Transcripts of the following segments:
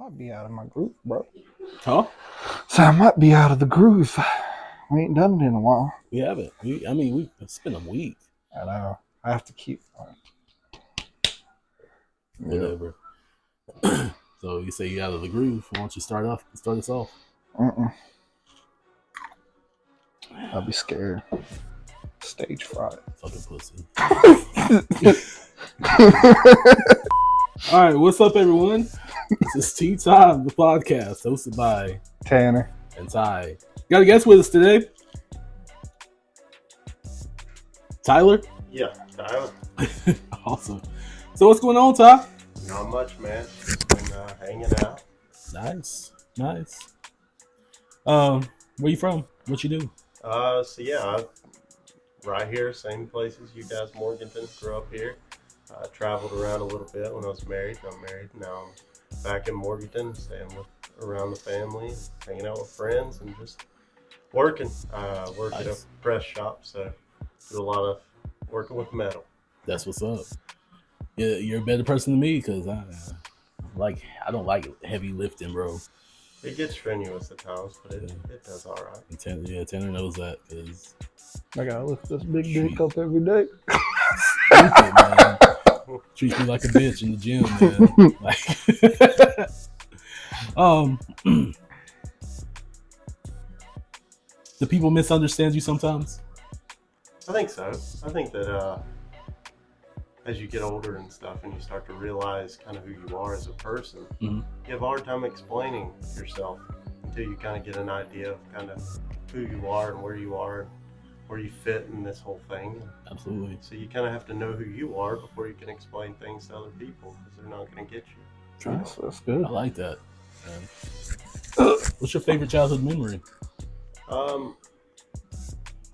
Might be out of my groove, bro. Huh? So I might be out of the groove. We ain't done it in a while. We haven't. It's been a week. I know. I have to keep. Whatever. So you say you out of the groove. Why don't you start us off? I'll be scared. Stage fright. Fucking pussy. All right, what's up, everyone? This is Tea Time, the podcast hosted by Tanner and Ty. Got a guest with us today. Tyler? Yeah, Tyler. Awesome. So what's going on, Ty? Not much, man. Just been hanging out. Nice. Where you from? What you do? I'm right here, same places you guys, Morganton. Grew up here. Traveled around a little bit when I was married. I'm married now. I'm back in Morganton, staying around the family, hanging out with friends, and just working. Work at a press shop, so do a lot of working with metal. That's what's up. Yeah, you're a better person than me because I don't like heavy lifting, bro. It gets strenuous at times, but it does all right. Tanner knows that because I gotta lift this big dick up every day. Stupid, man. Treats me like a bitch in the gym, man. Do people misunderstand you sometimes? I think so. I think that as you get older and stuff and you start to realize kind of who you are as a person, you have a hard time explaining yourself until you kind of get an idea of kind of who you are and where you fit in this whole thing. Absolutely. So you kind of have to know who you are before you can explain things to other people because they're not going to get you. That's good. I like that. What's your favorite childhood memory? I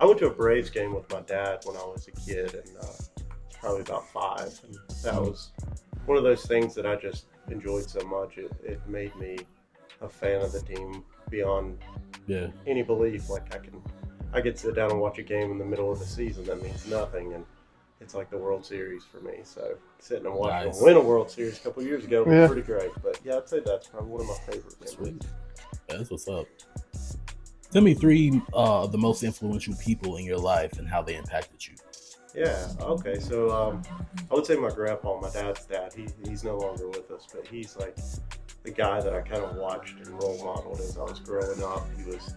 went to a Braves game with my dad when I was a kid, and probably about 5, and that was one of those things that I just enjoyed so much. It made me a fan of the team beyond any belief. Like I could sit down and watch a game in the middle of the season that means nothing, and it's like the World Series for me. So sitting and watching them win a World Series a couple of years ago was pretty great. But yeah, I'd say that's probably one of my favorite memories. Sweet. That's what's up. Tell me 3 of the most influential people in your life and how they impacted you. Yeah, okay. So I would say my grandpa, my dad's dad, he's no longer with us, but he's like the guy that I kind of watched and role modeled as I was growing up. He was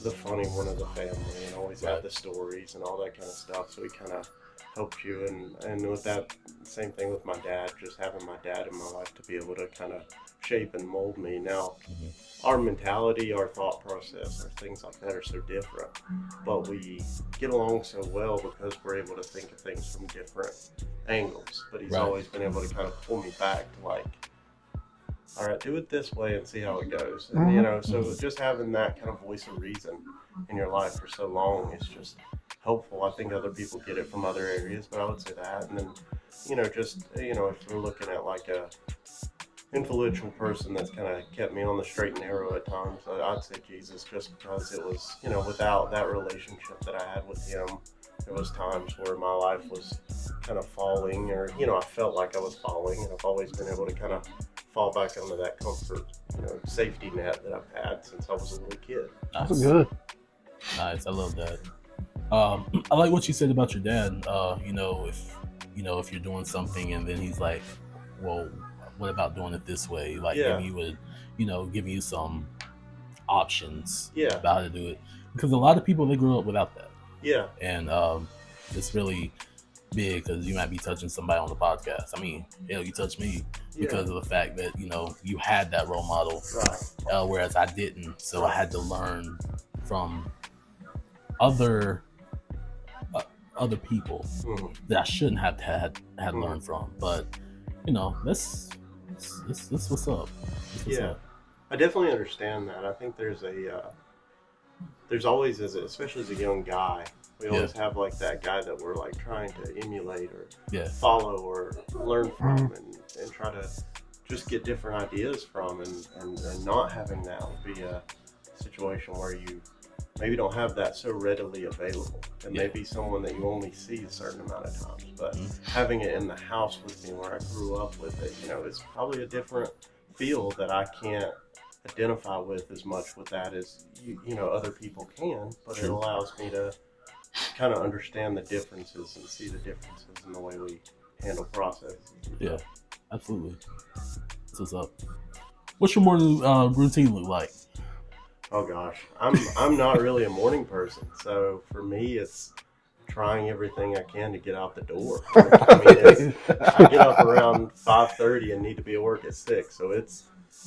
the funny one of the family and always had the stories and all that kind of stuff. So he kind of helped you. And with that, same thing with my dad, just having my dad in my life to be able to kind of shape and mold me. Now, our mentality, our thought process, or things like that are so different, but we get along so well because we're able to think of things from different angles. But he's always been able to kind of pull me back to like, all right, do it this way and see how it goes. And, so just having that kind of voice of reason in your life for so long is just helpful. I think other people get it from other areas, but I would say that. And then, if we're looking at like a influential person that's kind of kept me on the straight and narrow at times, I'd say Jesus, just because it was, without that relationship that I had with him, there was times where my life was kind of falling, or, I felt like I was falling, and I've always been able to kind of fall back under that comfort, safety net that I've had since I was a little kid. That's good. Nice, I love that. I like what you said about your dad. If you're doing something and then he's like, well, what about doing it this way? Like giving you some options about how to do it. Because a lot of people, they grow up without that. Yeah. And it's really big because you might be touching somebody on the podcast. I mean, hell, you touched me because of the fact that, you had that role model. Right. Whereas I didn't. So I had to learn from other people that I shouldn't have had learned from. But, this what's up. I definitely understand that. I think there's always, especially as a young guy, we always have like that guy that we're like trying to emulate or follow or learn from and try to just get different ideas from, and not having that would be a situation where you maybe don't have that so readily available, and maybe someone that you only see a certain amount of times, but having it in the house with me where I grew up with it, it's probably a different feel that I can't identify with as much with that as other people can, but it allows me to kind of understand the differences and see the differences in the way we handle processes. Yeah, absolutely. That's what's up. What's your morning routine look like? Oh gosh, I'm not really a morning person, so for me it's trying everything I can to get out the door. I get up around 5:30 and need to be at work at 6, so it's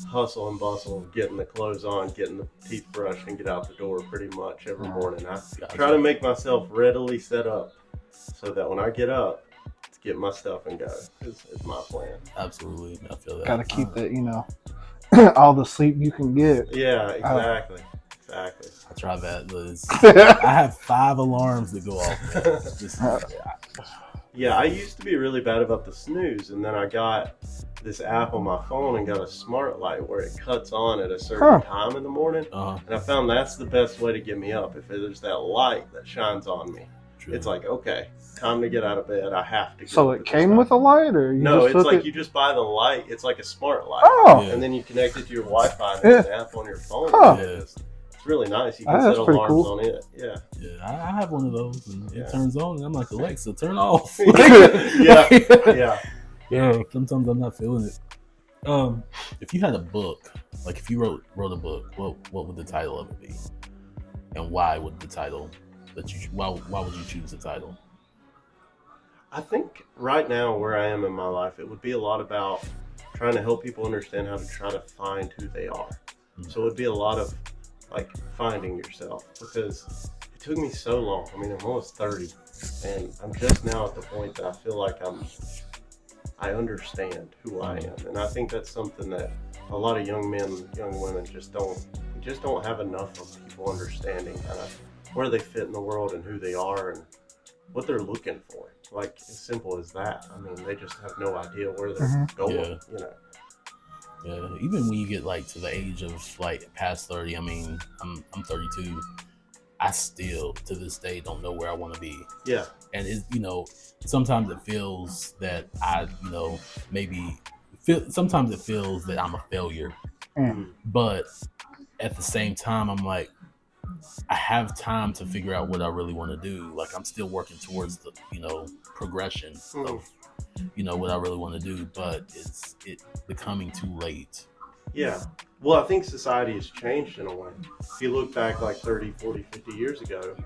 hustle and bustle of getting the clothes on, getting the teeth brushed, and get out the door pretty much every morning. I try to make myself readily set up so that when I get up, to get my stuff and go is my plan. Absolutely, I feel that. Gotta keep that, all the sleep you can get. Yeah, exactly. I try that. I have 5 alarms that go off. Yeah, I used to be really bad about the snooze, and then I got this app on my phone and got a smart light where it cuts on at a certain time in the morning. And I found that's the best way to get me up. If there's that light that shines on me, it's like, okay, time to get out of bed. I have to get So it came with a light, or no? It's like you just buy the light. It's like a smart light, and then you connect it to your Wi-Fi and there's an app on your phone. It's really nice. You can set alarms on it. Yeah, I have one of those, and it turns on, and I'm like, Alexa, turn off. Yeah. Sometimes I'm not feeling it. If you had a book, like if you wrote a book, what would the title of it be, and why would the title why would you choose the title? I think right now where I am in my life, it would be a lot about trying to help people understand how to try to find who they are. So it would be a lot of like finding yourself, because it took me so long. I mean, I'm almost 30, and I'm just now at the point that I feel like I understand who I am, and I think that's something that a lot of young men, young women just don't have enough of people understanding kind of where they fit in the world and who they are and what they're looking for. Like, as simple as that. I mean, they just have no idea where they're going. Yeah, even when you get like to the age of like past 30, I mean, I'm 32. I still to this day don't know where I want to be. Yeah. And sometimes it feels that sometimes it feels that I'm a failure. But at the same time, I'm like, I have time to figure out what I really want to do. Like, I'm still working towards the progression of what I really want to do, but it's becoming too late. Yeah. Well, I think society has changed in a way. If you look back like 30, 40, 50 years ago,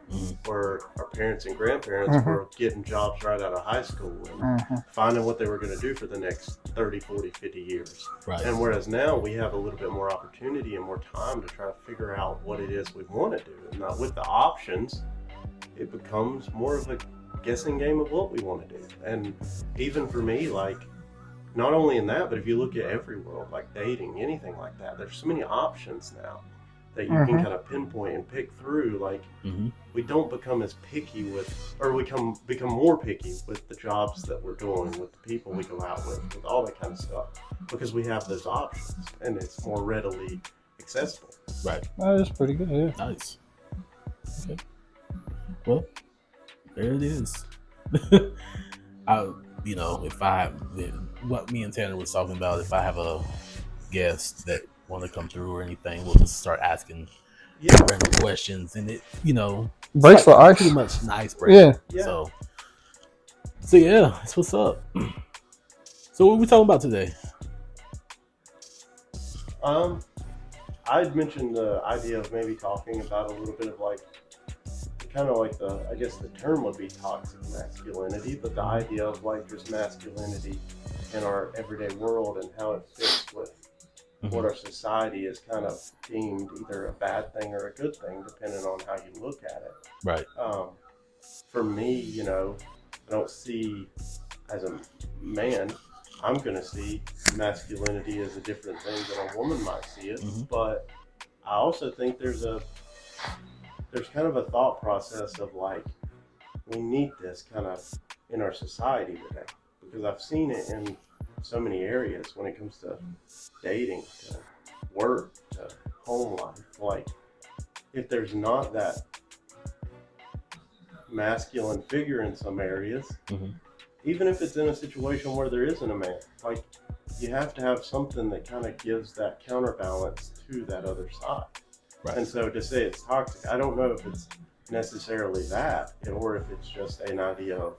where our parents and grandparents were getting jobs right out of high school and finding what they were going to do for the next 30, 40, 50 years. Right. And whereas now we have a little bit more opportunity and more time to try to figure out what it is we want to do. And now with the options, it becomes more of a guessing game of what we want to do. And even for me, like, not only in that, but if you look at every world, like dating, anything like that, there's so many options now that you can kind of pinpoint and pick through. Like, we don't become as picky we become more picky with the jobs that we're doing, with the people we go out with all that kind of stuff, because we have those options and it's more readily accessible. Right. That's pretty good. Yeah. Nice. Okay. Well, there it is. If I have what me and Tanner was talking about, if I have a guest that want to come through or anything, we'll just start asking random questions, and it breaks the ice. Pretty much an icebreaker. Yeah. So yeah, that's what's up. So what are we talking about today? I'd mentioned the idea of maybe talking about a little bit of like, kind of like I guess the term would be toxic masculinity, but the idea of like just masculinity in our everyday world and how it fits with what our society is kind of deemed either a bad thing or a good thing, depending on how you look at it. Right. For me, I don't see, as a man, I'm going to see masculinity as a different thing than a woman might see it. But I also think there's kind of a thought process of like, we need this kind of in our society today, because I've seen it in so many areas when it comes to dating, to work, to home life. Like, if there's not that masculine figure in some areas, even if it's in a situation where there isn't a man, like, you have to have something that kind of gives that counterbalance to that other side. Right. And so to say it's toxic, I don't know if it's necessarily that, or if it's just an idea of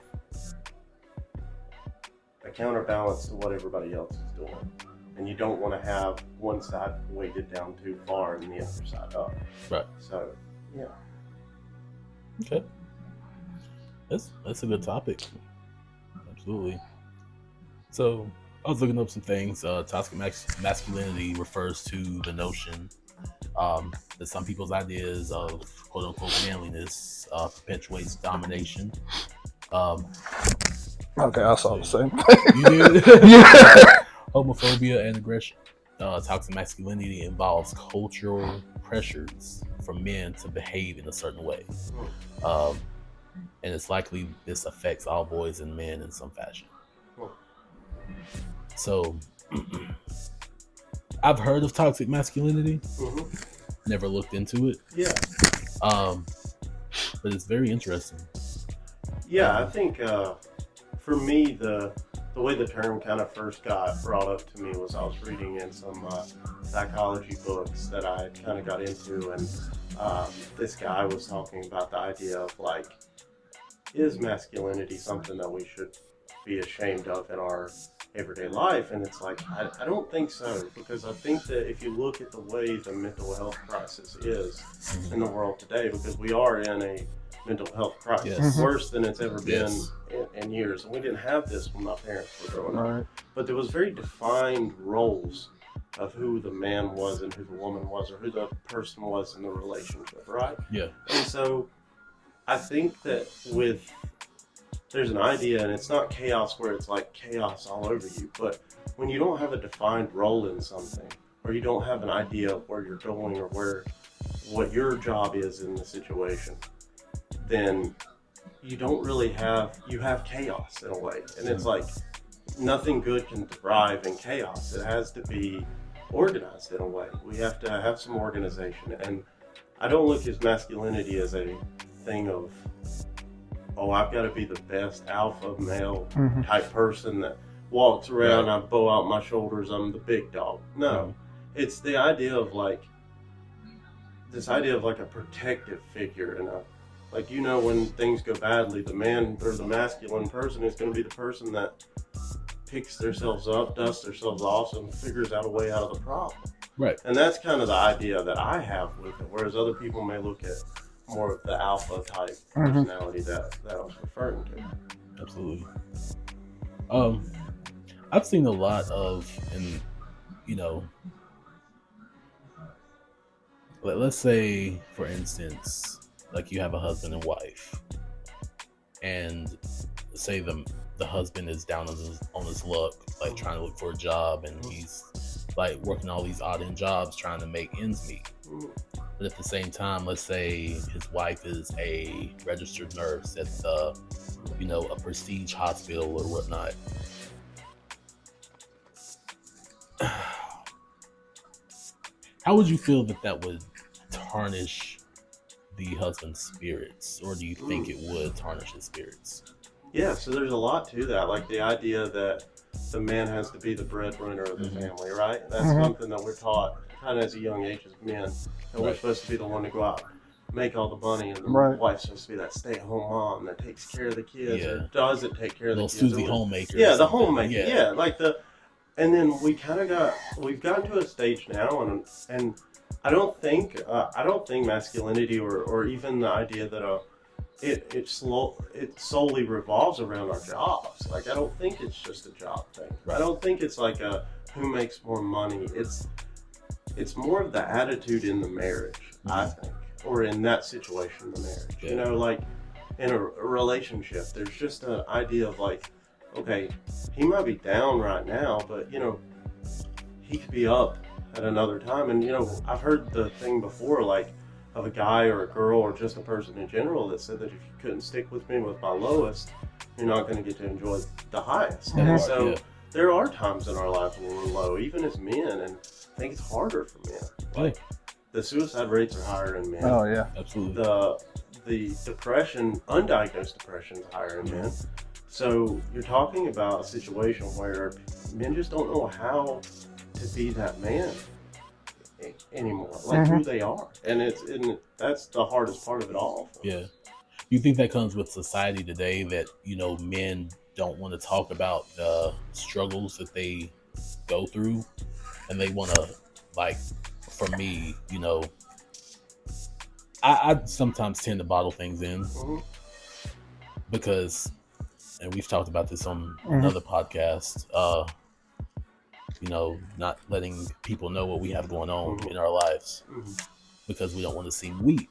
a counterbalance to what everybody else is doing. And you don't want to have one side weighted down too far and the other side up. Right. So, yeah. Okay. That's a good topic. Absolutely. So I was looking up some things. Toxic masculinity refers to the notion that some people's ideas of quote unquote manliness perpetuates domination. Okay, I saw the same. You did? Yeah. Homophobia and aggression. Toxic masculinity involves cultural pressures for men to behave in a certain way. And it's likely this affects all boys and men in some fashion. So, I've heard of toxic masculinity. Never looked into it. Yeah. But it's very interesting. Yeah, I think for me, the way the term kind of first got brought up to me was I was reading in some psychology books that I kind of got into, and this guy was talking about the idea of like, is masculinity something that we should be ashamed of in our everyday life? And it's like, I don't think so, because I think that if you look at the way the mental health crisis is in the world today, because we are in a mental health crisis, worse than it's ever been in years. And we didn't have this when my parents were growing up. But there was very defined roles of who the man was and who the woman was, or who the person was in the relationship, right? Yeah. And so I think that there's an idea, and it's not chaos where it's like chaos all over you, but when you don't have a defined role in something, or you don't have an idea of where you're going or what your job is in the situation, then you don't really you have chaos in a way. And it's like nothing good can thrive in chaos. It has to be organized in a way. We have to have some organization. And I don't look at masculinity as a thing of, oh, I've got to be the best alpha male type person that walks around, I bow out my shoulders, I'm the big dog. No, it's the idea of like, this idea of like a protective figure, and like, you know, when things go badly, the man or the masculine person is going to be the person that picks themselves up, dusts themselves off, and figures out a way out of the problem. Right. And that's kind of the idea that I have with it, whereas other people may look at more of the alpha type personality that I was referring to. Absolutely. I've seen a lot of, and you know, let's say, for instance, like you have a husband and wife, and say the husband is down on his luck, like trying to look for a job, and he's like working all these odd end jobs trying to make ends meet. But at the same time, let's say his wife is a registered nurse at a prestige hospital or whatnot. How would you feel that would tarnish the husband's spirits, or do you think it would tarnish his spirits? Yeah, so there's a lot to that, like the idea that the man has to be the breadwinner of the family, right? That's something that we're taught kind of as a young age as men, that we're supposed to be the one to go out, make all the money, and the wife's supposed to be that stay-at-home mom that takes care of the kids, or doesn't take care of the kids. Susie homemaker. Yeah, the homemaker. Yeah, like and then we've gotten to a stage now, and I don't think masculinity or even the idea that it solely revolves around our jobs. Like, I don't think it's just a job thing. I don't think it's like who makes more money. It's more of the attitude in the marriage, I think, or in that situation in the marriage. You know, like in a relationship, there's just an idea of like, okay, he might be down right now, but you know, he could be up at another time. And you know, I've heard the thing before, like, of a guy or a girl or just a person in general that said that if you couldn't stick with me with my lowest, you're not going to get to enjoy the highest. And so there are times in our lives when we're low, even as men, and I think it's harder for men. Like, the suicide rates are higher in men. Oh yeah, absolutely. The depression, undiagnosed depression, is higher in men. So you're talking about a situation where men just don't know how to be that man anymore, like who they are, and that's the hardest part of it all. Yeah. You think that comes with society today, that men don't want to talk about the struggles that they go through, and they want to, like, for me, I sometimes tend to bottle things in because, and we've talked about this on another podcast, not letting people know what we have going on in our lives because we don't want to seem weak.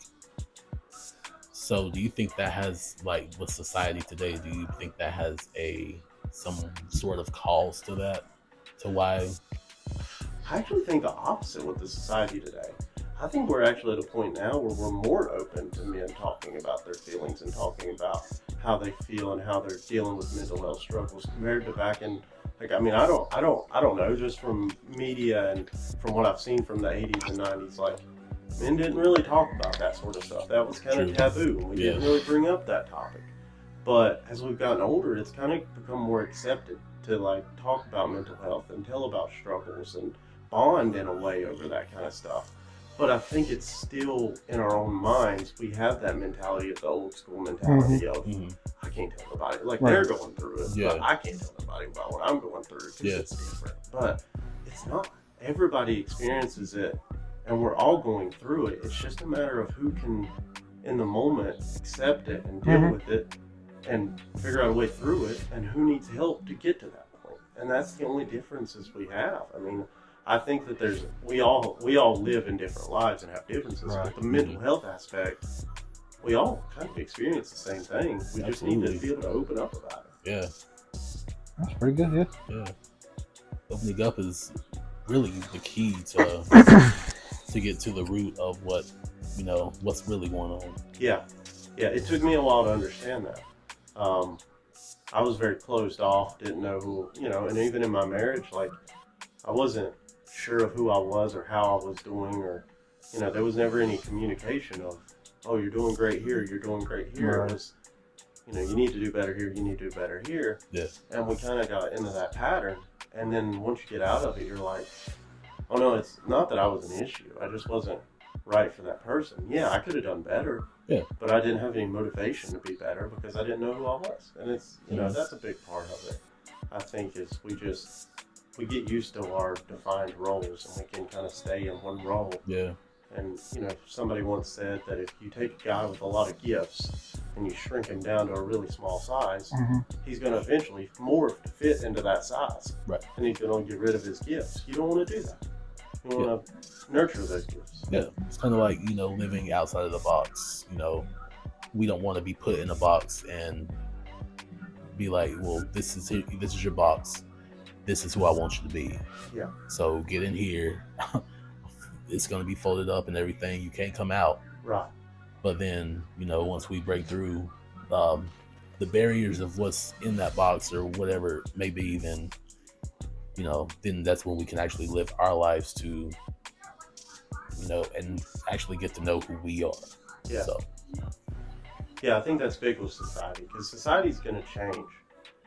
So do you think that has, like, with society today, do you think that has some sort of cause to that, to why? I actually think the opposite with the society today. I think we're actually at a point now where we're more open to men talking about their feelings and talking about how they feel and how they're dealing with mental health struggles compared to back in, like, I mean, I don't know, just from media and from what I've seen from the 80s and 90s, like, men didn't really talk about that sort of stuff. That was kind of taboo. We didn't really bring up that topic. But as we've gotten older, it's kind of become more accepted to, like, talk about mental health and tell about struggles and bond in a way over that kind of stuff. But I think it's still in our own minds. We have that mentality of the old school mentality of, I can't tell nobody. Like, they're going through it, but I can't tell nobody about what I'm going through because it's different. But it's not. Everybody experiences it, and we're all going through it. It's just a matter of who can, in the moment, accept it and deal with it and figure out a way through it, and who needs help to get to that point. And that's the only differences we have. I mean, I think that we all live in different lives and have differences, but the mental health aspect, we all kind of experience the same thing. We just need to be able to open up about it. Yeah. That's pretty good, yeah. Opening up is really the key to get to the root of what's really going on. Yeah. It took me a while to understand that. I was very closed off, didn't know who, and even in my marriage, like, I wasn't sure of who I was or how I was doing, or, there was never any communication of, oh, you're doing great here, you're doing great here. It was, you need to do better here, you need to do better here. Yeah. And we kind of got into that pattern. And then once you get out of it, you're like, oh no, it's not that I was an issue. I just wasn't right for that person. Yeah, I could have done better. Yeah. But I didn't have any motivation to be better because I didn't know who I was. And it's, that's a big part of it. I think is we get used to our defined roles, and we can kind of stay in one role. Yeah. And, somebody once said that if you take a guy with a lot of gifts and you shrink him down to a really small size, he's going to eventually morph to fit into that size. Right. And he's going to get rid of his gifts. You don't want to do that. You want to nurture those gifts. Yeah. It's kind of like, living outside of the box. We don't want to be put in a box and be like, well, this is your box. This is who I want you to be. Yeah. So get in here. It's going to be folded up and everything. You can't come out. Right. But then, once we break through the barriers of what's in that box or whatever it may be, then, then that's when we can actually live our lives to, and actually get to know who we are. Yeah. So. Yeah, I think that's big with society, because society's going to change.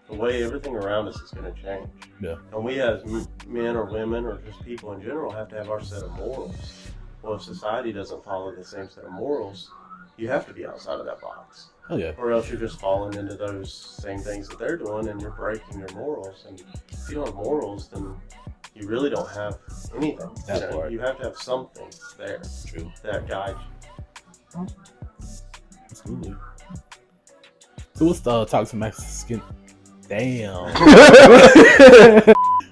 The way everything around us is going to change. Yeah. And we as men or women or just people in general have to have our set of morals. Well, if society doesn't follow the same set of morals, you have to be outside of that box. Oh, yeah. Or else you're just falling into those same things that they're doing, and you're breaking your morals. And if you don't have morals, then you really don't have anything. You have to have something there. True. That guides you. Absolutely. So what's the toxic masculinity? Damn.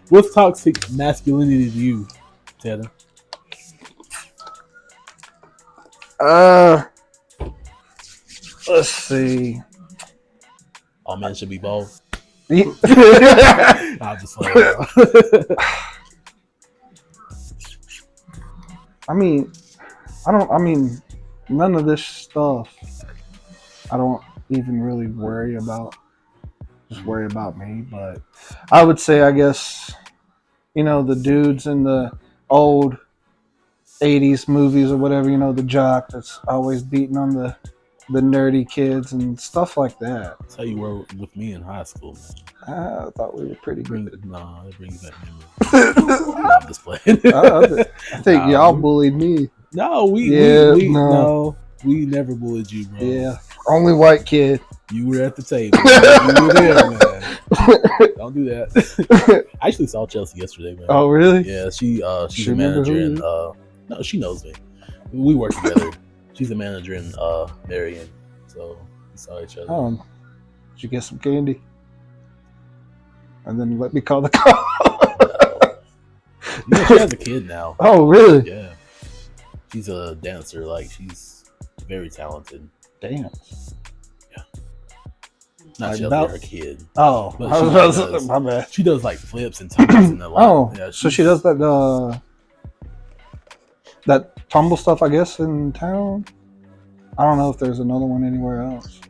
What's toxic masculinity to you, Tanner? Let's see. All men should be bald. I'll just play. I mean, none of this stuff I don't even really worry about. Just worry about me. But I would say, I guess, the dudes in the old 80s movies or whatever, the jock that's always beating on the the nerdy kids and stuff like that. That's how you were with me in high school, man. I thought we were pretty good. Nah, it brings back memories. Nah, I'm just playing. I think y'all bullied me. No, we never bullied you, bro. Yeah, only white kid. You were at the table. You were there, man. Don't do that. I actually saw Chelsea yesterday, man. Oh, really? Yeah, she's a manager in. No, she knows me. We work together. She's a manager in Marion, so we saw each other. Did you get some candy? And then let me call the cop. No. She has a kid now. Oh, really? Yeah. She's a dancer. Like, she's very talented. Dance. Yeah. Not Chelsea, her kid. Oh, but my bad. She does like flips and tumbles and the like. Oh, yeah, so she does that that tumble stuff, I guess, in town. I don't know if there's another one anywhere else.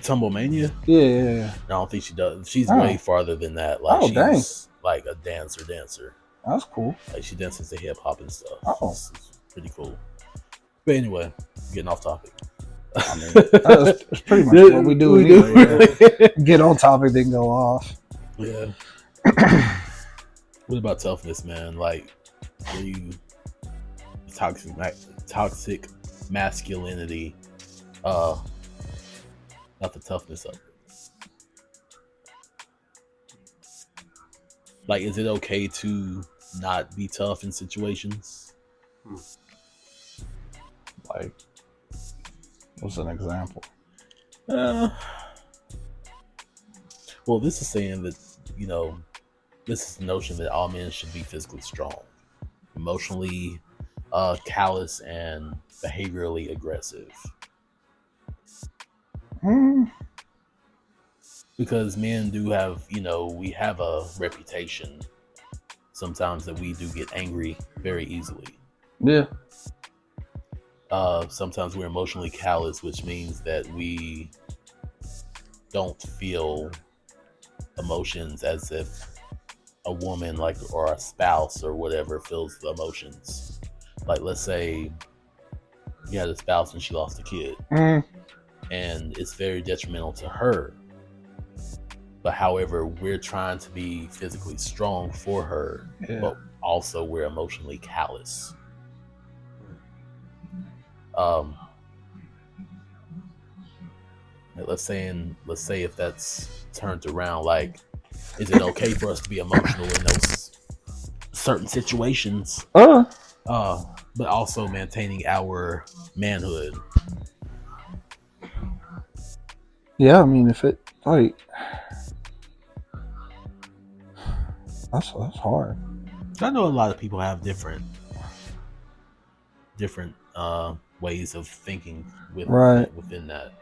Tumble Mania? Yeah. I don't think she does. She's way farther than that. Like, she's like a dancer. That's cool. Like, she dances to hip hop and stuff. Oh. It's pretty cool. But anyway, getting off topic. I mean, that's pretty much what we do anyway. Yeah. Get on topic, then go off. Yeah. What about toughness, man? Like, are you toxic masculinity? Not the toughness of it. Like, is it okay to not be tough in situations? Like, what's an example? Well, this is saying that, this is the notion that all men should be physically strong, emotionally callous, and behaviorally aggressive. Because men do have, we have a reputation sometimes that we do get angry very easily. Yeah. Sometimes we're emotionally callous, which means that we don't feel emotions as if a woman, like, or a spouse or whatever, feels the emotions. Like, let's say you had a spouse and she lost a kid, and it's very detrimental to her. But however, we're trying to be physically strong for her, but also we're emotionally callous. Let's say if that's turned around, like, is it okay for us to be emotional in those certain situations? But also maintaining our manhood. Yeah, I mean, if it, like, that's hard. I know a lot of people have different ways of thinking within that.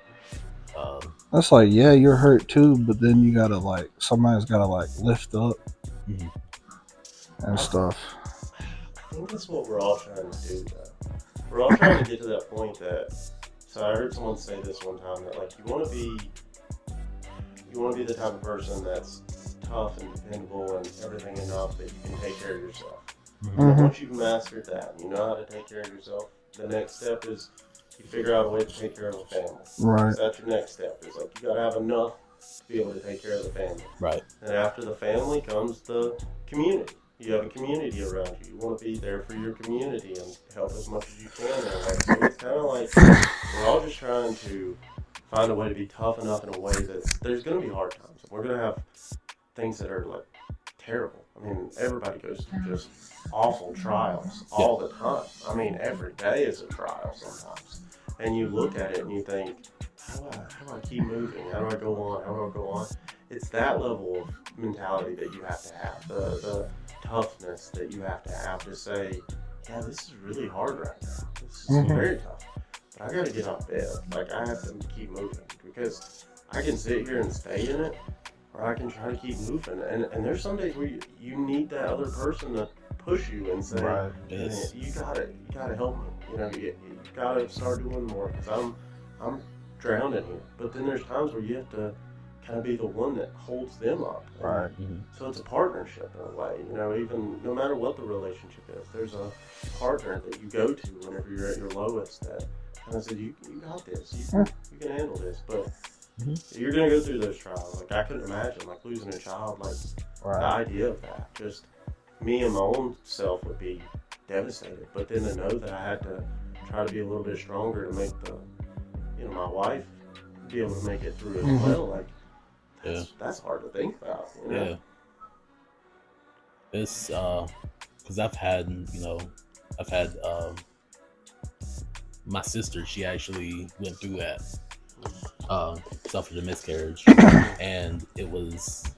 That's like, yeah, you're hurt too, but then you gotta, like, somebody's gotta, like, lift up and stuff. I think that's what we're all trying to do, though. We're all trying to get to that point that. So I heard someone say this one time, that, like, you want to be the type of person that's tough and dependable and everything enough that you can take care of yourself. And once you've mastered that, and you know how to take care of yourself, the next step is you figure out a way to take care of a family. Right. So that's your next step. Is like, you got to have enough to be able to take care of the family. Right. And after the family comes the community. You have a community around you. You want to be there for your community and help as much as you can. And, like, so it's kind of like we're all just trying to find a way to be tough enough in a way that there's going to be hard times. We're going to have things that are, like, terrible. I mean, everybody goes through just awful trials all the time. I mean, every day is a trial sometimes. And you look at it and you think, how do I keep moving? How do I go on? How do I go on? It's that level of mentality that you have to have. The toughness that you have to say, yeah, this is really hard right now. This is very tough. But I got to get out of bed. Like, I have to keep moving, because I can sit here and stay in it, or I can try to keep moving. And there's some days where you need that other person to push you and say, Yes. you gotta help me. You gotta start doing more, because I'm drowning here. But then there's times where you have to kind of be the one that holds them up. Right. So it's a partnership in a way. Even no matter what the relationship is, there's a partner that you go to whenever you're at your lowest that And I said, you got this. Yeah. You can handle this. But Mm-hmm. you're going to go through those trials. Like, I couldn't imagine, like, losing a child. Like, the idea of that. Just me and my own self would be devastated. But then to know that I had to try to be a little bit stronger to make my wife be able to make it through as well. Like, that's hard to think about. Yeah. It's, because I've had my sister, she actually went through that, suffered a miscarriage, and it was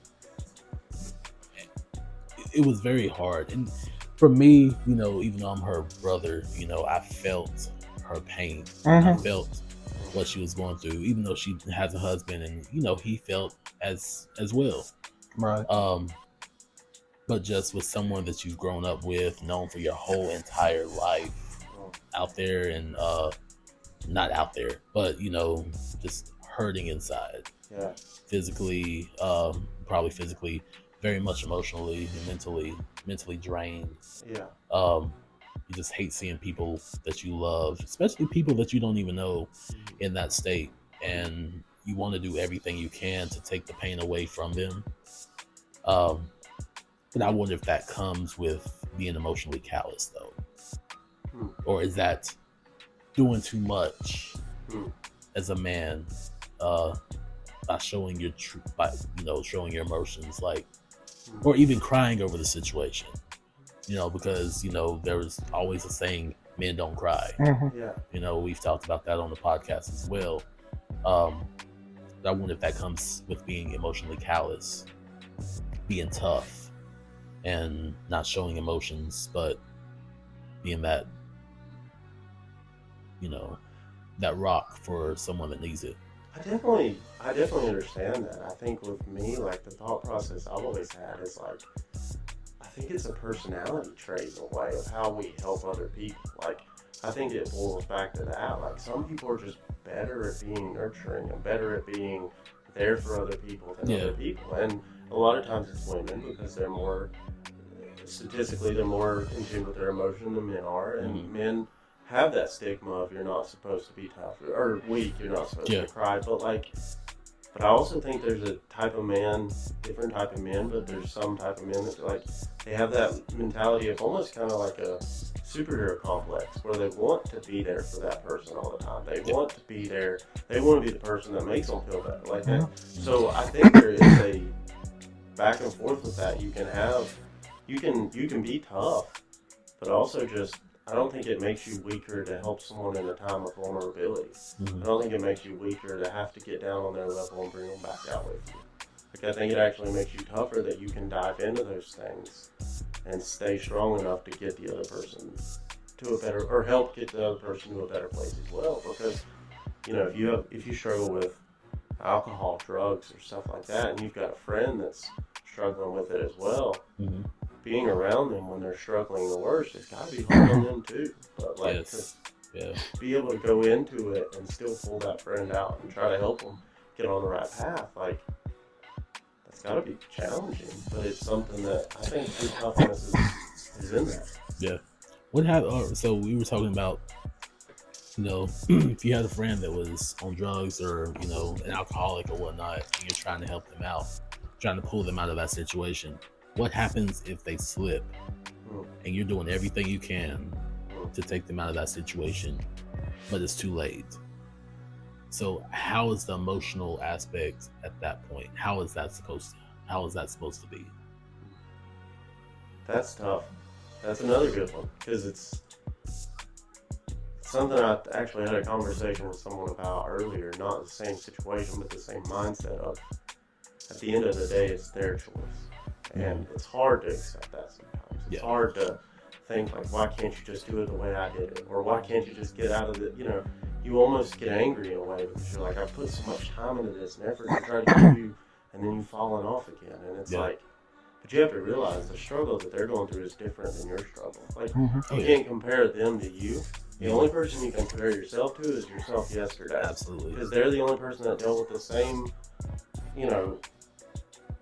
very hard. And for me, even though I'm her brother, I felt her pain. I felt what she was going through, even though she has a husband, and he felt as well. Right. But just with someone that you've grown up with, known for your whole entire life, out there and not out there, but just hurting inside. Yeah. Physically, probably physically, very much emotionally and mentally drained. Yeah. You just hate seeing people that you love, especially people that you don't even know, in that state, and you want to do everything you can to take the pain away from them. But I wonder if that comes with being emotionally callous, though. Or is that doing too much as a man, by showing your showing your emotions, like, or even crying over the situation, because there's always a saying, men don't cry. Yeah. We've talked about that on the podcast as well. I wonder if that comes with being emotionally callous, being tough, and not showing emotions, but being that that rock for someone that needs it. I definitely understand that. I think with me, like, the thought process I've always had is, like, I think it's a personality trait in a way of how we help other people. Like, I think it boils back to that. Like, some people are just better at being nurturing and better at being there for other people than other people. And a lot of times it's women, because they're more, statistically, they're more in tune with their emotion than men are. And men have that stigma of, you're not supposed to be tough or weak, you're not supposed to cry. But I also think there's a type of man, different type of men, but there's some type of men that, like, they have that mentality of almost kind of like a superhero complex, where they want to be there for that person all the time. They want to be there. They want to be the person that makes them feel better. Like that. So I think there is a back and forth with that. You can be tough, but also just, I don't think it makes you weaker to help someone in a time of vulnerability. I don't think it makes you weaker to have to get down on their level and bring them back out with you. Like, I think it actually makes you tougher that you can dive into those things and stay strong enough to get the other person to a better, or help get the other person to a better place as well. Because, if you struggle with alcohol, drugs, or stuff like that, and you've got a friend that's struggling with it as well, being around them when they're struggling the worst, it's got to be hard on them too. But to be able to go into it and still pull that friend out and try to help them get on the right path, like, that's got to be challenging. But it's something that I think true toughness is in that. Yeah. So we were talking about, if you had a friend that was on drugs or an alcoholic or whatnot, and you're trying to help them out, trying to pull them out of that situation. What happens if they slip and you're doing everything you can to take them out of that situation, but it's too late? So how is the emotional aspect at that point? How is that supposed to be? That's tough. That's another good one, because it's something I actually had a conversation with someone about earlier. Not the same situation, but the same mindset of, at the end of the day, it's their choice. And it's hard to accept that sometimes. It's hard to think, like, why can't you just do it the way I did it? Or why can't you just get out of it? You almost get angry in a way, because you're like, I put so much time into this and effort to try to get you, and then you've fallen off again. And it's like, but you have to realize the struggle that they're going through is different than your struggle. Like, you can't compare them to you. The only person you can compare yourself to is yourself yesterday. Absolutely. Because they're the only person that dealt with the same,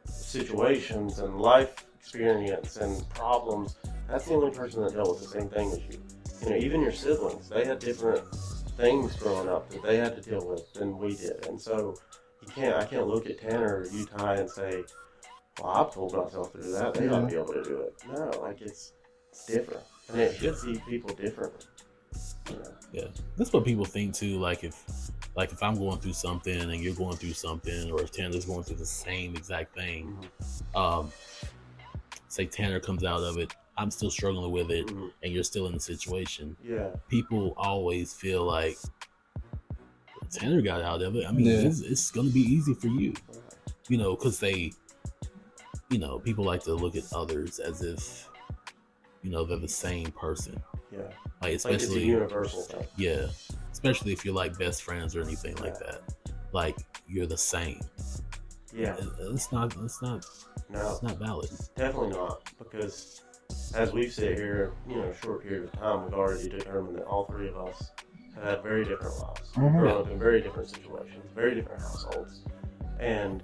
situations and life experience and problems. That's the only person that dealt with the same thing as you. Even your siblings, they things growing up that they had to deal with than we did. And so I can't look at Tanner or you, Ty, and say, well, I've told myself to do that. They ought to be able to do it. No, like it's different. And it hits these people differently. Yeah, that's what people think too. Like if I'm going through something and you're going through something, or if Tanner's going through the same exact thing, say Tanner comes out of it, I'm still struggling with it, and you're still in the situation. Yeah, people always feel like Tanner got out of it. I mean, it's going to be easy for you, you know, because they, you know, people like to look at others as if, you know, they're the same person. Yeah. Like, especially, like it's a universal thing. Yeah. Especially if you're like best friends or anything like that. Like, you're the same. Yeah. It's not valid. Definitely not. Because as we've sit here, you know, a short period of time, we've already determined that all three of us have had very different lives. We've grown up in very different situations, very different households. And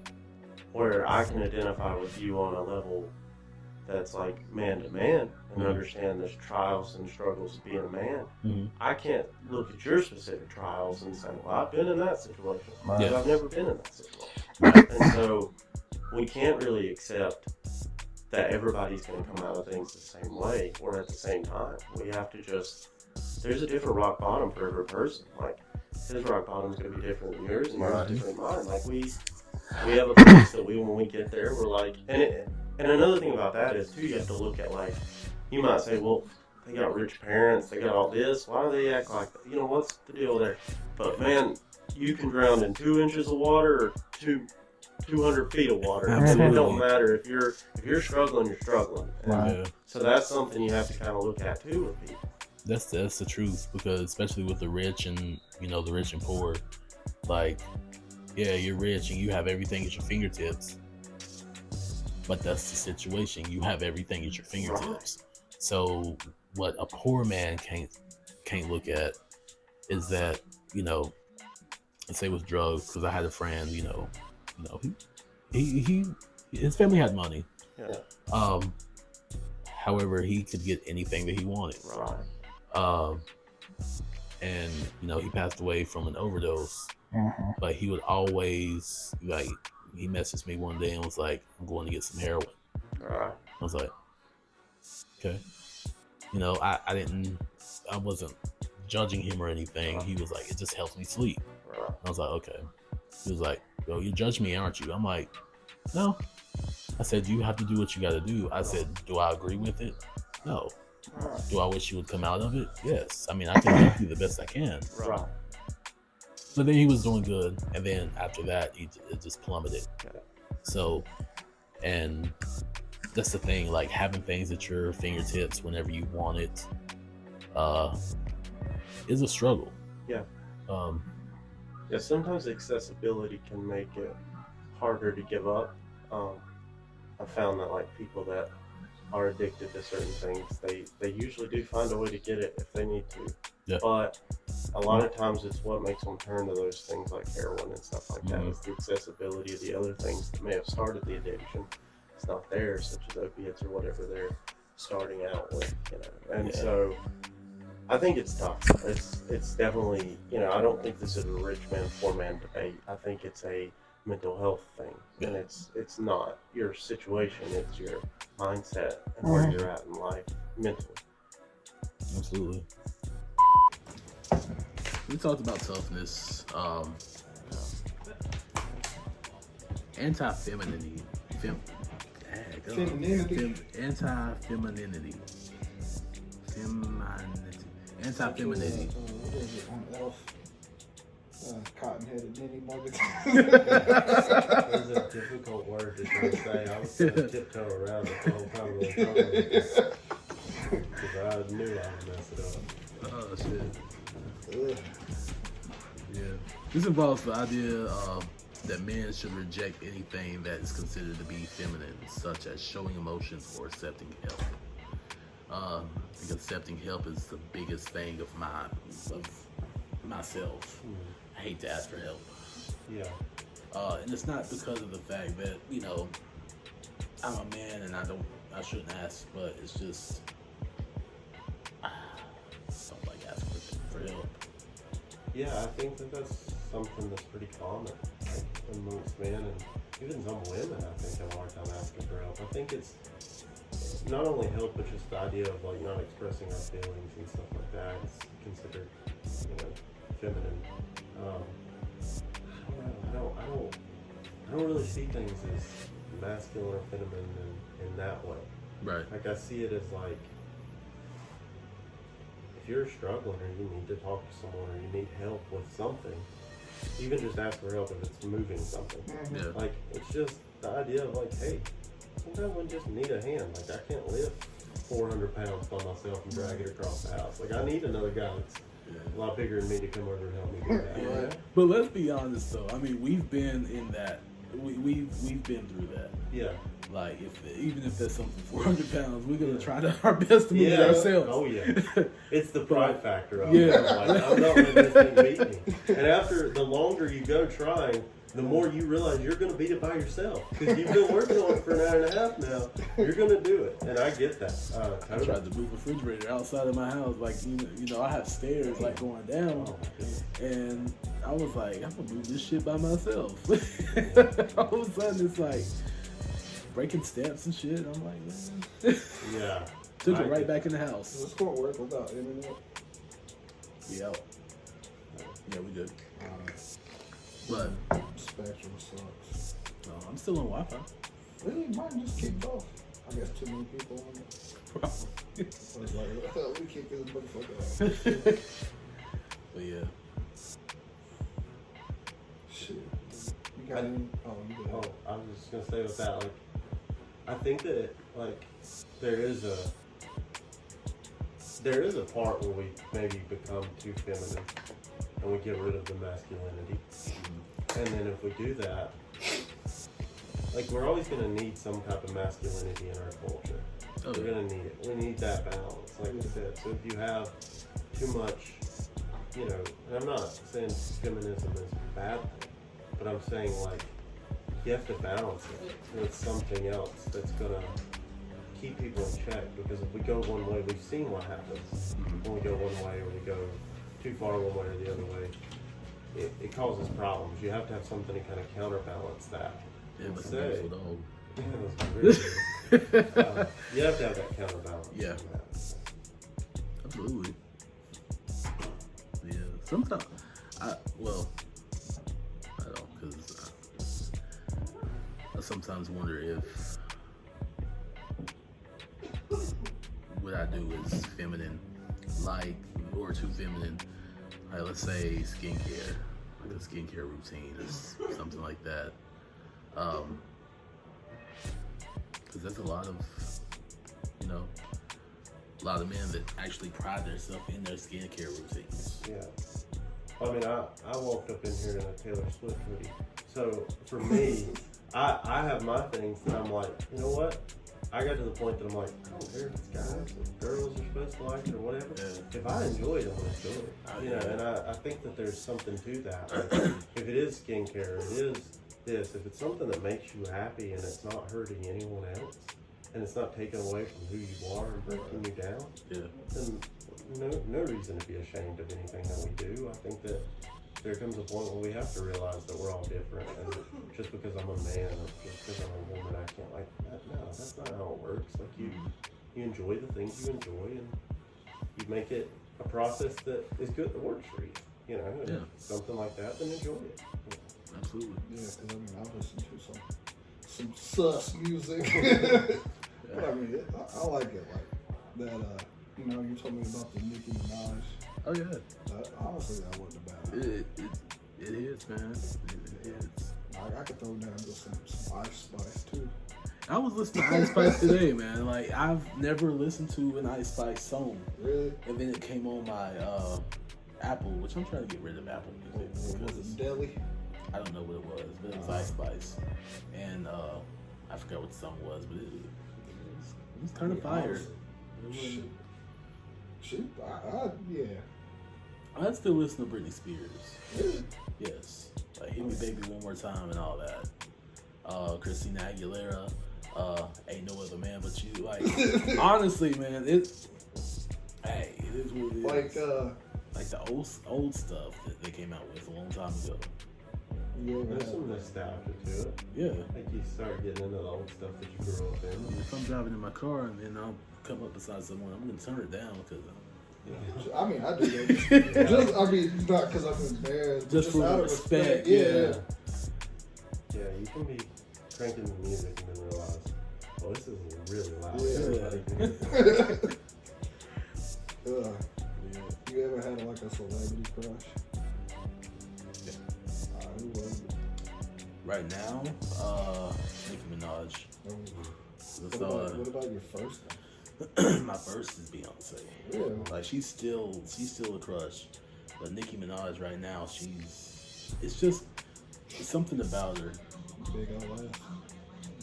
where I can identify with you on a level that's like man to man and understand the trials and struggles of being a man. I can't look at your specific trials and say, well, I've been in that situation. Because I've never been in that situation. And so we can't really accept that everybody's going to come out of things the same way or at the same time. We have to there's a different rock bottom for every person. Like, his rock bottom is going to be different than yours, and yours is different than mine. Like, we have a place that when we get there, we're like, and another thing about that is, too, you have to look at, like, you might say, well, they got rich parents, they got all this, why do they act like that? You know, what's the deal there? But, man, you can drown in 2 inches of water or 200 feet of water. And it don't matter. If you're struggling, you're struggling. So that's something you have to kind of look at, too, with people. That's the truth, because especially with the rich and, you know, the rich and poor, like, yeah, you're rich and you have everything at your fingertips. But that's the situation. You have everything at your fingertips. So what a poor man can't look at is that, you know, let's say with drugs, because I had a friend, you know, he his family had money. Yeah. However, he could get anything that he wanted. And you know, he passed away from an overdose. But he would always, like, he messaged me one day and was like, I'm going to get some heroin. I was like, okay. You know, I wasn't judging him or anything. He was like, it just helps me sleep. I was like, okay. He was like, well, you judge me, aren't you? I'm like, no. I said, you have to do what you got to do. I said, do I agree with it? No. Do I wish you would come out of it? Yes. I mean, I can help you the best I can. But then he was doing good, and then after that, it just plummeted. So, and that's the thing, like, having things at your fingertips whenever you want it is a struggle. Yeah, sometimes accessibility can make it harder to give up. I found that, like, people that are addicted to certain things, they usually do find a way to get it if they need to. But a lot of times it's what makes them turn to those things like heroin and stuff like that. It's the accessibility of the other things that may have started the addiction. It's not there, such as opiates or whatever they're starting out with, you know. And so I think it's tough. It's definitely, you know, I don't think this is a rich man, poor man debate. I think it's a mental health thing. And it's not your situation, it's your mindset and where you're at in life mentally. Absolutely. We talked about toughness, anti-femininity, anti-femininity, anti-femininity. What is it on Elf? Cotton-headed ninny mother. It's a difficult word to try to say. I was going to tiptoe around it the whole time we were talking because I knew I would mess it up. Oh, shit. Yeah. This involves the idea that men should reject anything that is considered to be feminine, such as showing emotions or accepting help. Because accepting help is the biggest thing of myself. I hate to ask for help. And it's not because of the fact that, you know, I'm a man and I shouldn't ask, but it's just I don't like asking for help. Yeah, I think that that's something that's pretty common, like amongst men and even some women. I think have a hard time asking for help. I think it's not only help, but just the idea of like not expressing our feelings and stuff like that. It's considered, feminine. I don't really see things as masculine or feminine in that way. Right. Like I see it as like, if you're struggling or you need to talk to someone or you need help with something, even just ask for help if it's moving something. Yeah. Like, it's just the idea of like, hey, sometimes we just need a hand. Like, I can't lift 400 pounds by myself and drag it across the house. Like, I need another guy that's a lot bigger than me to come over and help me do that. Yeah. But let's be honest though. I mean, we've been in that. We've been through that. Yeah. Like, even if there's something 400 pounds, we're gonna try our best to move it ourselves. Oh yeah. It's the pride factor of Yeah. it. Like, I'm not letting this thing beat me. And after the longer you go trying, the more you realize you're going to beat it by yourself. Because you've been working on it for an hour and a half now. You're going to do it. And I get that. I tried to move a refrigerator outside of my house. Like, you know, I have stairs like going down. And I was like, I'm going to move this shit by myself. All of a sudden, it's like breaking steps and shit. I'm like, man. Yeah. Took it right back in the house. It's going to work without internet. Yeah. Yeah, we good. But Spectrum sucks. I'm still on Wi-Fi. Really? Mine just kicked off. I guess too many people on it. Probably. I was like, we kicked this motherfucker off. But yeah. Shit. You got any? Oh, you did. Oh, I was just going to say with that, like, I think that, like, there is a part where we maybe become too feminine and we get rid of the masculinity. And then if we do that, like, we're always going to need some type of masculinity in our culture. We're going to need it. We need that balance, like I said. So if you have too much, and I'm not saying feminism is bad, but I'm saying, like, you have to balance it with something else that's going to keep people in check. Because if we go one way, we've seen what happens when we go one way or we go too far one way or the other way. It causes problems. You have to have something to kind of counterbalance that. Yeah, and but say, dog. You have to have that counterbalance. Yeah. Absolutely. Yeah. Sometimes, I don't, because I sometimes wonder if what I do is feminine, or too feminine. Like, let's say skincare, like a skincare routine is something like that. Because there's a lot of men that actually pride themselves in their skincare routines. Yeah. I mean, I walked up in here in a Taylor Swift hoodie. So for me, I have my things that I'm like, you know what? I got to the point that I'm like, I don't care if it's guys or girls are supposed to like it or whatever. Yeah. If I enjoy it, I'm going to enjoy it. And I think that there's something to that. Like, if it is skincare, it is this. If it's something that makes you happy and it's not hurting anyone else, and it's not taking away from who you are and breaking you down, then no reason to be ashamed of anything that we do. I think that there comes a point where we have to realize that we're all different, and just because I'm a man or just because I'm a woman, I can't like that. No, that's not how it works. Like, you enjoy the things you enjoy, and you make it a process that is good, that works for you. And something like that, then enjoy it. Absolutely. Yeah, because I listen to some sus music. But I mean, I like it. Like that. You told me about the Nicki Minaj. Oh yeah. Honestly, that wasn't a bad idea. It is, man. It is. I could throw down with some Ice Spice too. I was listening to Ice Spice today, man. Like, I've never listened to an Ice Spice song. Really? And then it came on my Apple, which I'm trying to get rid of Apple Music. Was it Deli? I don't know what it was, but it was Ice Spice. And I forgot what the song was, but it was kind of fire. Yeah. I'd still listen to Britney Spears. Really? Yes. Like, Hit Me Baby One More Time and all that. Christina Aguilera, Ain't No Other Man But You. Like, honestly, man, it is what it is. Like, like the old stuff that they came out with a long time ago. Yeah, There's some nostalgia to it. Yeah. Like you start getting into the old stuff that you grew up in. If I'm driving in my car and then I'll come up beside someone, I'm gonna turn it down because. I mean, I do that. Not because I'm embarrassed. Just for out of respect. Yeah. Yeah, you can be cranking the music and then realize, oh, this is really loud. Yeah. Everybody can hear it. You ever had like a celebrity crush? Yeah. Who was it? Right now, Nicki Minaj. What about your first one? My first is Beyonce. Really? Like she's still a crush, but Nicki Minaj right now, it's something about her. Big old ass.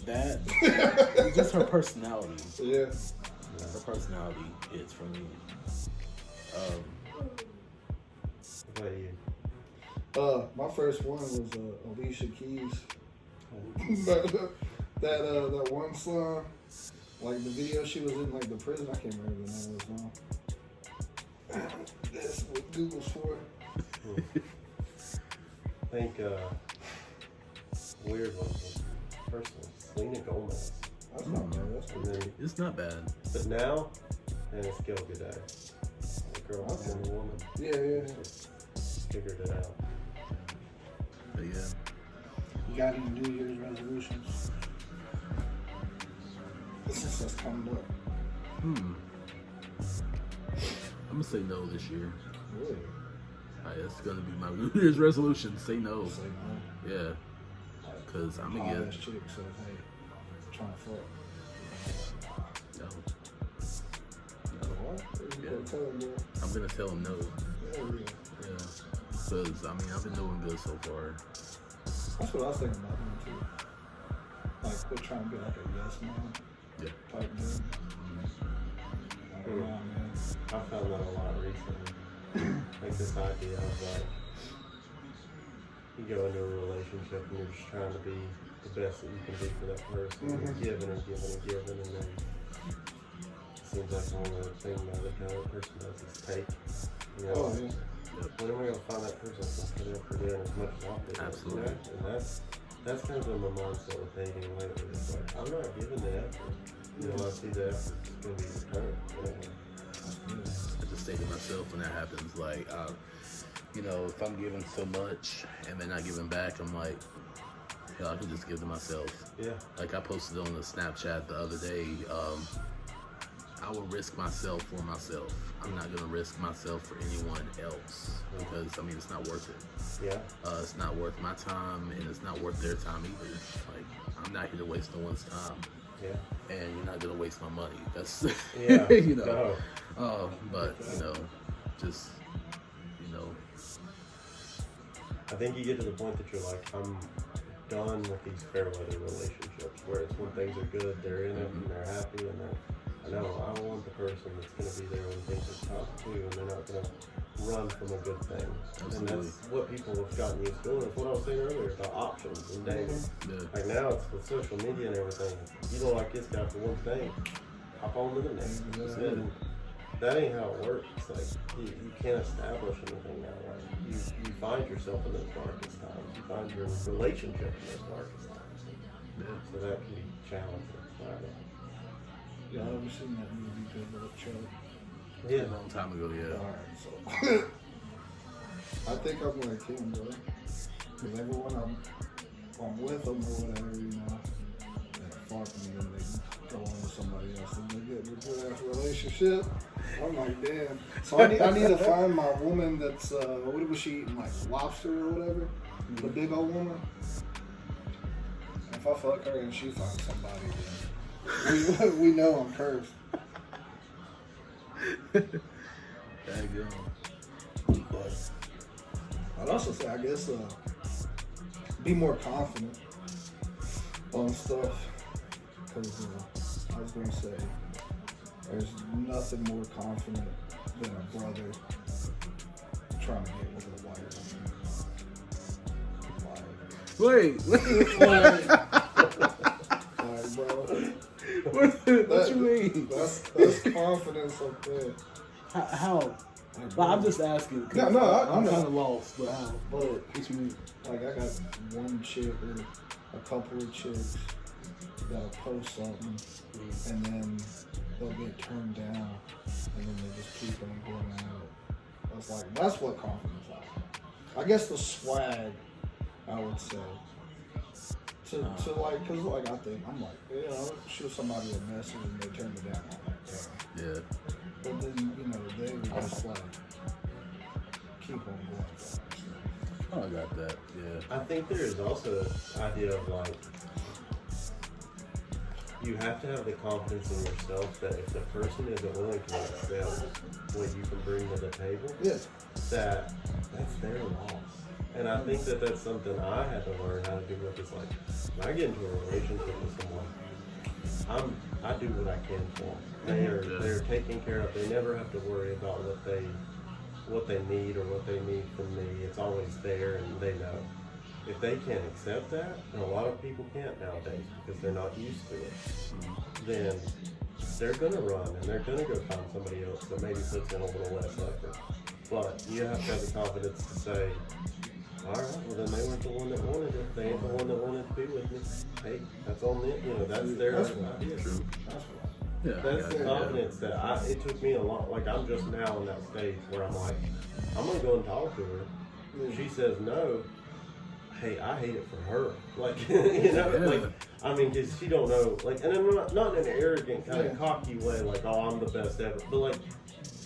That just her personality. Yeah. Her personality is for me. What about you? My first one was Alicia Keys. that one song, like the video she was in, like the prison. I can't remember the name of the song. That's what Google's for. I think weird one was personal. Selena Gomez. That's not bad. That's And then, It's not bad. but now, and it's Gal Gadot. The girl from Wonder Woman. yeah. Figured it out. But yeah. You got any New Year's resolutions? Since that's coming up. I'm gonna say no this year. Really? That's gonna be my New Year's resolution. Say no. Say no. Yeah. Cause I'm gonna Hot get. ass chick says, hey, trying to fuck. No. What? You Yeah. gonna tell him, bro? I'm gonna tell him no. Yeah. Yeah. Cause I mean I've been doing good so far. That's what I was thinking about him too. Like, we're trying to be like a yes man Yeah. type thing. Like, nah, man. I found that a lot recently. Like this idea of like, you go into a relationship and you're just trying to be the best that you can be for that person. Mhm. And giving and giving and giving, and then it seems like one of the things that the other person does is take. You know, Oh, yeah. when am I gonna find that person that's gonna put in for them as much as I'll put in? Absolutely. And that's kind of been my mindset with dating lately. It's like, I'm not giving the effort. You know, I see the effort's gonna be returned. I just say to myself when that happens, like, if I'm giving so much and they're not giving back, I'm like, hell, I can just give to myself. Yeah. Like I posted on the Snapchat the other day, I will risk myself for myself. I'm not gonna risk myself for anyone else because I mean it's not worth it. Yeah. It's not worth my time and it's not worth their time either. Like I'm not here to waste no one's time. Yeah. And you're not gonna waste my money. That's Yeah. No. But just I think you get to the point that you're like, I'm done with these fair weather relationships where it's when things are good, they're in it and they're happy and I want the person that's going to be there when things are tough too, and they're not going to run from a good thing. Absolutely. And that's what people have gotten used to. And it's what I was saying earlier about options and dating. Yeah. Like now it's with social media and everything. You don't like this guy for one thing, hop on to the next. And that ain't how it works. It's like you can't establish anything that way. You find yourself in those darkest times. You find your relationship in those darkest times. Yeah. So that can be challenging. Y'all ever seen that movie Good Luck Charlie? Yeah. A long time ago, yeah. Alright, so I think I'm like him, bro. Because everyone I'm with them or whatever, they fuck me and they go on with somebody else and they get in a good ass relationship. I'm like, damn. So I need to find my woman that's what was she eating, like lobster or whatever? The big old woman. If I fuck her and she finds somebody, then we know I'm cursed. There you go. But I'd also say, I guess, be more confident on stuff. Because I was going to say, there's nothing more confident than a brother trying to get with a white woman. Like, bro. What you mean? That's confidence up there. How? But I'm just asking. No, I'm kind of lost. But how? But What you mean? like I got one chick or a couple of chicks that'll post something and then they'll get turned down and then they just keep on going at it. It's like that's what confidence is. I guess the swag, I would say. To like, cause like I think I'm like, you know, shoot somebody a message and they turn it down. I'm like, damn. Yeah. But then you know they would just like keep on going. Oh, I got that. Yeah. I think there is also the idea of like you have to have the confidence in yourself that if the person isn't willing to accept what you can bring to the table, that's their loss. And I think that that's something I had to learn how to do with. Is like when I get into a relationship with someone, I do what I can for them. They're taken care of. They never have to worry about what they need or what they need from me. It's always there, and they know. If they can't accept that, and a lot of people can't nowadays because they're not used to it, then they're gonna run and they're gonna go find somebody else that maybe puts in a little less effort. But you have to have the confidence to say, all right, well then they weren't the one that wanted it. They ain't the one that wanted to be with me. Hey, that's on them. You know, that's their idea. True. Yeah. That's the confidence that it took me a lot. Like I'm just now in that stage where I'm like, I'm gonna go and talk to her. If she says no, hey, I hate it for her. Like, you know, like, I mean, because she don't know, like, and I'm not in an arrogant kind of cocky way, like, oh, I'm the best ever. But like,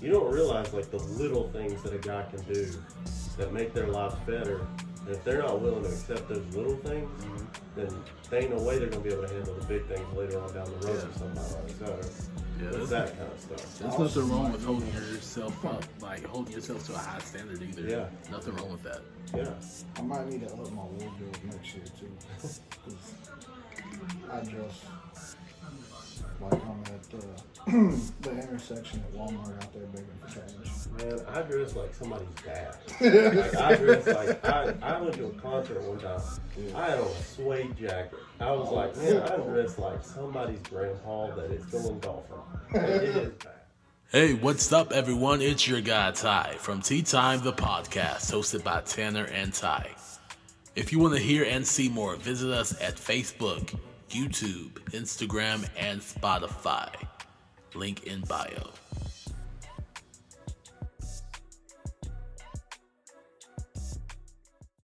you don't realize like the little things that a guy can do that make their lives better. And if they're not willing to accept those little things, then there ain't no way they're gonna be able to handle the big things later on down the road with somebody. So it's that kind of stuff. There's nothing wrong with holding yourself up, like holding yourself to a high standard either. Yeah. Nothing wrong with that. Yeah. I might need to up my wardrobe next year too, because I dress like I'm at the intersection at Walmart out there begging for change. Man, I dress like somebody's dad. Like I dress like I went to a concert one time. I had on a suede jacket. I was like, man, I dress like somebody's grandpa that is going golfing. Like, it is bad. Hey, what's up, everyone? It's your guy, Ty, from Time the podcast, hosted by Tanner and Ty. If you want to hear and see more, visit us at Facebook, YouTube, Instagram, and Spotify. Link in bio.